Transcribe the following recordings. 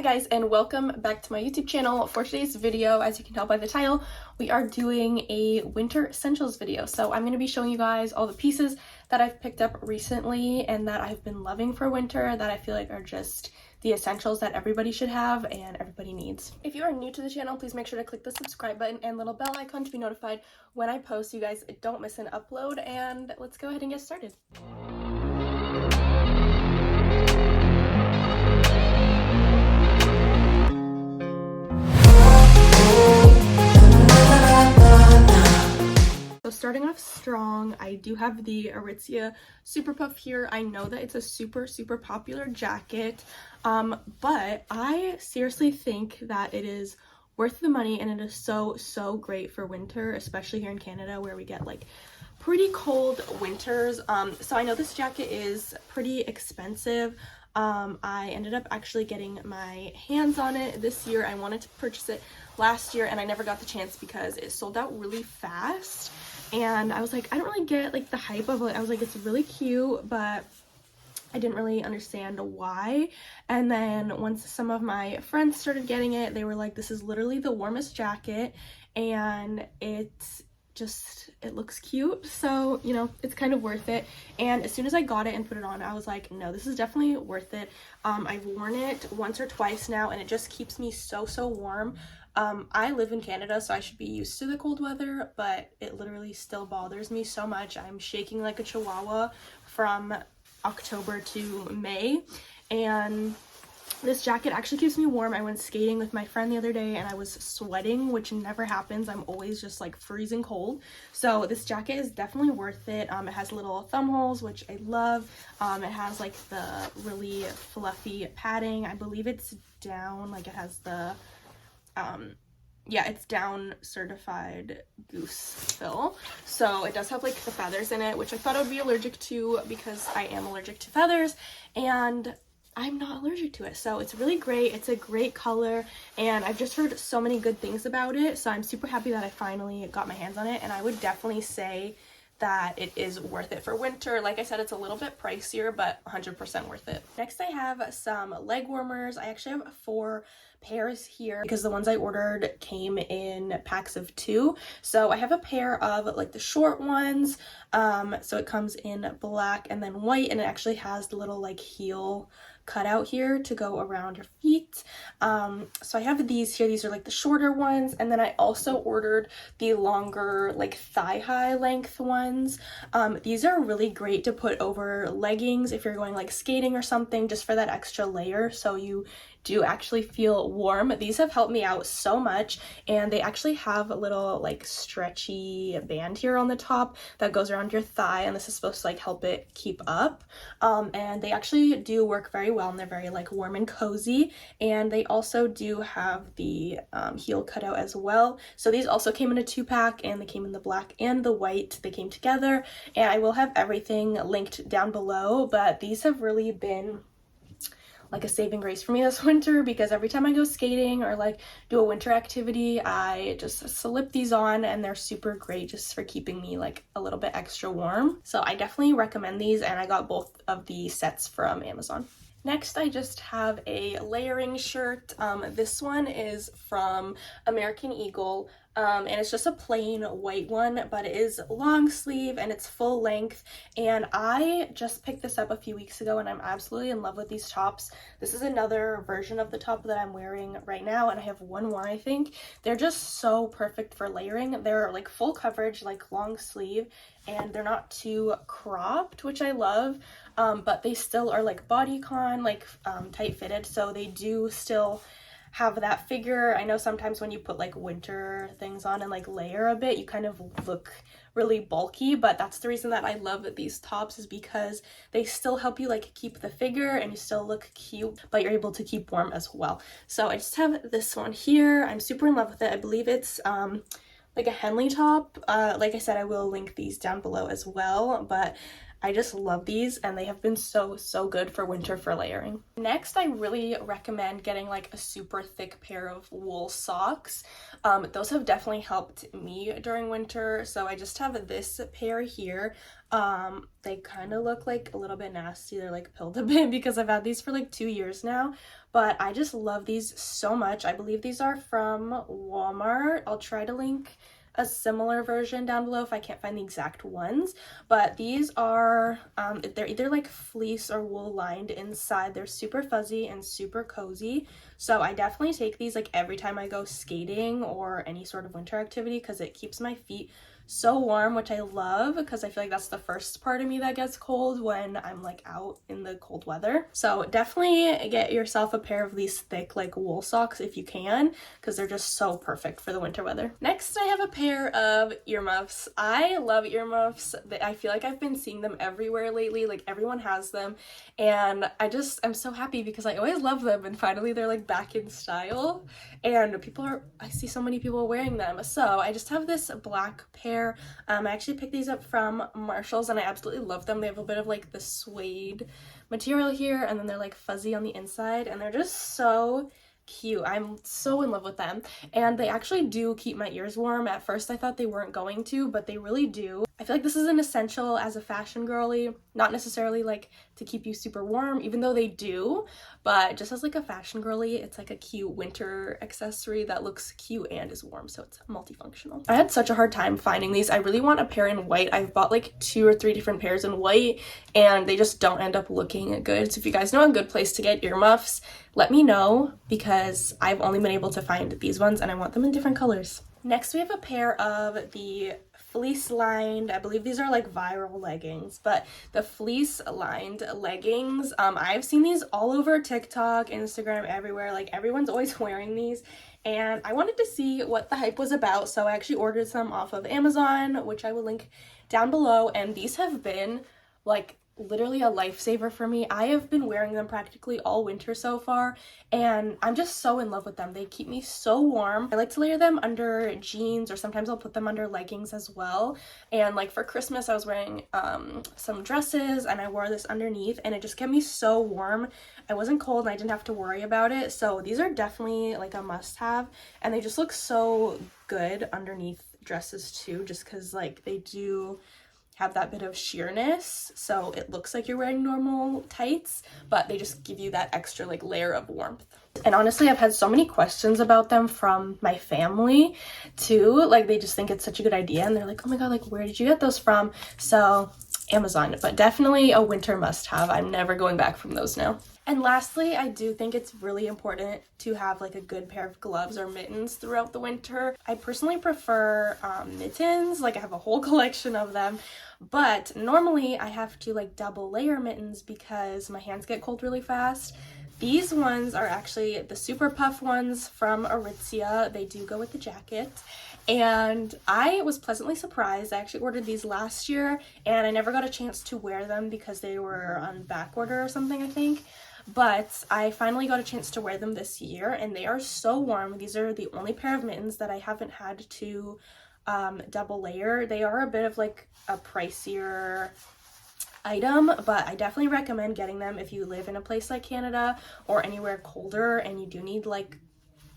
Hi guys, and welcome back to my YouTube channel. For today's video, as you can tell by the title, we are doing a winter essentials video. So I'm going to be showing you guys all the pieces that I've picked up recently and that I've been loving for winter that I feel like are just the essentials that everybody should have and everybody needs. If you are new to the channel, please make sure to click the subscribe button and little bell icon to be notified when I post so you guys don't miss an upload. And let's go ahead and get started. So starting off strong, I do have the Aritzia Super Puff here. I know that it's a super popular jacket, but I seriously think that it is worth the money, and it is so great for winter, especially here in Canada where we get like pretty cold winters. So I know this jacket is pretty expensive. I ended up actually getting my hands on it this year. I wanted to purchase it last year and I never got the chance because it sold out really fast. And I was like, I don't really get like the hype of it. I was like, it's really cute, but I didn't really understand why. And then once some of my friends started getting it, they were like, this is literally the warmest jacket, and it looks cute, so you know, it's kind of worth it. And as soon as I got it and put it on, I was like, no, this is definitely worth it. I've worn it once or twice now and it just keeps me so warm. I live in Canada, so I should be used to the cold weather, but it literally still bothers me so much. I'm shaking like a chihuahua from October to May, and this jacket actually keeps me warm. I went skating with my friend the other day and I was sweating, which never happens. I'm always just like freezing cold. So this jacket is definitely worth it. It has little thumb holes, which I love. It has like the really fluffy padding. I believe it's down, like it has the yeah, it's down certified goose fill, so it does have like the feathers in it, which I thought I would be allergic to because I am allergic to feathers, and I'm not allergic to it. So it's really great. It's a great color and I've just heard so many good things about it, so I'm super happy that I finally got my hands on it, and I would definitely say that it is worth it for winter. Like I said, it's a little bit pricier, but 100% worth it. Next, I have some leg warmers. I actually have 4 pairs here because the ones I ordered came in packs of 2. So I have a pair of like the short ones. So it comes in black and then white, and it actually has the little like heel cutout here to go around your feet. So I have these here. These are like the shorter ones, and then I also ordered the longer like thigh-high length ones. These are really great to put over leggings if you're going like skating or something, just for that extra layer so you do actually feel warm. These have helped me out so much, and they actually have a little like stretchy band here on the top that goes around your thigh, and this is supposed to like help it keep up. And they actually do work very well, and they're very like warm and cozy, and they also do have the heel cutout as well. So these also came in a 2-pack, and they came in the black and the white. They came together, and I will have everything linked down below, but these have really been like a saving grace for me this winter, because every time I go skating or like do a winter activity, I just slip these on, and they're super great just for keeping me like a little bit extra warm. So I definitely recommend these, and I got both of the sets from Amazon. Next, I just have a layering shirt. This one is from American Eagle, and it's just a plain white one, but it is long sleeve and it's full length, and I just picked this up a few weeks ago and I'm absolutely in love with these tops. This is another version of the top that I'm wearing right now, and I have one more, I think. They're just so perfect for layering. They're like full coverage, like long sleeve, and they're not too cropped, which I love, but they still are like bodycon, like tight fitted, so they do still have that figure. I know sometimes when you put like winter things on and like layer a bit, you kind of look really bulky, but that's the reason that I love these tops, is because they still help you like keep the figure and you still look cute, but you're able to keep warm as well. So I just have this one here. I'm super in love with it. I believe it's like a Henley top. Like I said, I will link these down below as well, but I just love these, and they have been so good for winter for layering. Next, I really recommend getting like a super thick pair of wool socks. Those have definitely helped me during winter. So I just have this pair here. They kind of look like a little bit nasty. They're like pilled a bit because I've had these for like 2 years now, but I just love these so much. I believe these are from Walmart. I'll try to link a similar version down below if I can't find the exact ones, but these are they're either like fleece or wool lined inside. They're super fuzzy and super cozy, so I definitely take these like every time I go skating or any sort of winter activity because it keeps my feet so warm, which I love because I feel like that's the first part of me that gets cold when I'm like out in the cold weather. So definitely get yourself a pair of these thick like wool socks if you can, because they're just so perfect for the winter weather. Next, I have a pair of earmuffs. I love earmuffs. I feel like I've been seeing them everywhere lately, like everyone has them, and I'm so happy because I always love them, and finally they're like back in style, and I see so many people wearing them. So I just have this black pair. I actually picked these up from Marshall's, and I absolutely love them. They have a bit of like the suede material here, and then they're like fuzzy on the inside, and they're just so cute. I'm so in love with them, and they actually do keep my ears warm. At first I thought they weren't going to, but they really do. I feel like this is an essential as a fashion girly, not necessarily like to keep you super warm, even though they do, but just as like a fashion girly, it's like a cute winter accessory that looks cute and is warm, so it's multifunctional. I had such a hard time finding these. I really want a pair in white. I've bought like 2 or 3 different pairs in white, and they just don't end up looking good. So if you guys know a good place to get earmuffs, let me know, because I've only been able to find these ones and I want them in different colors. Next, we have a pair of the fleece lined, I believe these are like viral leggings, but the fleece lined leggings, I've seen these all over TikTok, Instagram, everywhere. Like everyone's always wearing these, and I wanted to see what the hype was about, so I actually ordered some off of Amazon, which I will link down below, and these have been like literally a lifesaver for me. I have been wearing them practically all winter so far, and I'm just so in love with them. They keep me so warm. I like to layer them under jeans, or sometimes I'll put them under leggings as well. And like for Christmas, I was wearing some dresses, and I wore this underneath, and it just kept me so warm. I wasn't cold, and I didn't have to worry about it. So these are definitely like a must-have, and they just look so good underneath dresses too, just because like they do have that bit of sheerness, so it looks like you're wearing normal tights, but they just give you that extra like layer of warmth. And honestly, I've had so many questions about them from my family too. Like they just think it's such a good idea, and they're like, oh my god, like where did you get those from? So Amazon, but definitely a winter must-have. I'm never going back from those now. And lastly, I do think it's really important to have like a good pair of gloves or mittens throughout the winter. I personally prefer mittens. Like I have a whole collection of them, but normally I have to like double layer mittens because my hands get cold really fast. These ones are actually the super puff ones from Aritzia. They do go with the jacket, and I was pleasantly surprised. I actually ordered these last year, and I never got a chance to wear them because they were on back order or something, I think. But I finally got a chance to wear them this year, and they are so warm. These are the only pair of mittens that I haven't had to double layer. They are a bit of like a pricier item, but I definitely recommend getting them if you live in a place like Canada or anywhere colder and you do need like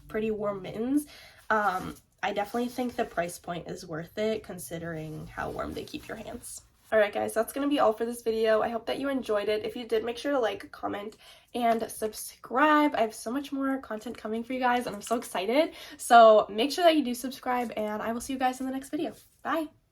pretty warm mittens. I definitely think the price point is worth it considering how warm they keep your hands. Alright guys, that's going to be all for this video. I hope that you enjoyed it. If you did, make sure to like, comment, and subscribe. I have so much more content coming for you guys, and I'm so excited. So make sure that you do subscribe, and I will see you guys in the next video. Bye!